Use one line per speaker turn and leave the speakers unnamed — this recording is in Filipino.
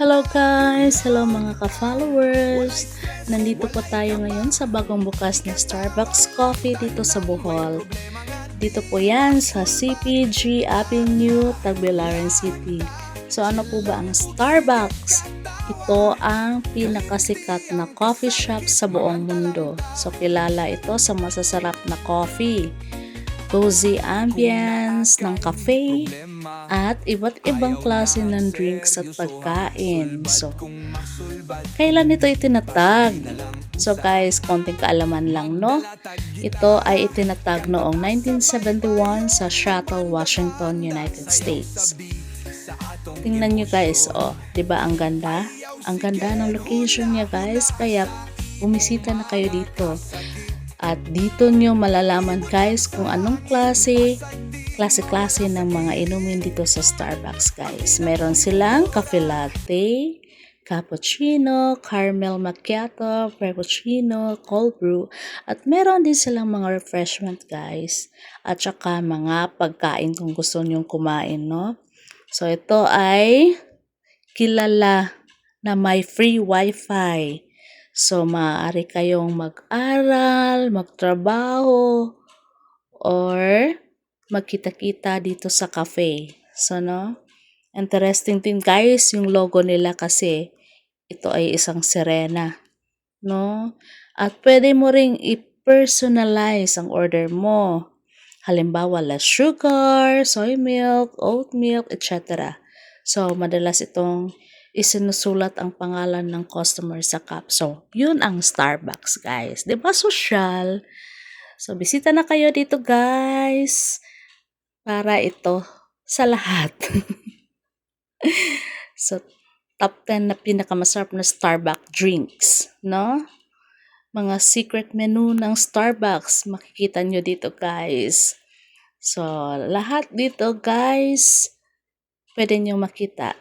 Hello guys! Hello mga ka-followers! Nandito po tayo ngayon sa bagong bukas na Starbucks Coffee dito sa Bohol. Dito po yan sa CPG Avenue, Tagbilaran City. So ano po ba ang Starbucks? Ito ang pinakasikat na coffee shop sa buong mundo. So kilala ito sa masasarap na coffee, cozy ambience ng cafe, at iba't ibang klase ng drinks at pagkain. So, kailan ito itinatag? So guys, konting kaalaman lang, no? Ito ay itinatag noong 1971 sa Seattle, Washington, United States. Tingnan nyo guys, oh, 'di ba ang ganda? Ang ganda ng location niya guys, kaya bumisita na kayo dito. At dito nyo malalaman guys kung anong klase ng mga inumin dito sa Starbucks guys. Meron silang cafe latte, cappuccino, caramel macchiato, frappuccino, cold brew, at meron din silang mga refreshment guys. At saka mga pagkain kung gusto nyong kumain, no? So ito ay kilala na may free wifi. So, maaari kayong mag-aral, magtrabaho, or magkita-kita dito sa cafe. So, no? Interesting din guys, yung logo nila kasi ito ay isang sirena. No? At pwede mo ring i-personalize ang order mo. Halimbawa, less sugar, soy milk, oat milk, etc. So, madalas itong isinusulat ang pangalan ng customer sa cup. So, yun ang Starbucks, guys. 'Di ba social? So, bisita na kayo dito, guys. Para ito sa lahat. So, top 10 na pinakamasarap na Starbucks drinks, no? Mga secret menu ng Starbucks, makikita nyo dito, guys. So, lahat dito, guys, pwede nyo makita.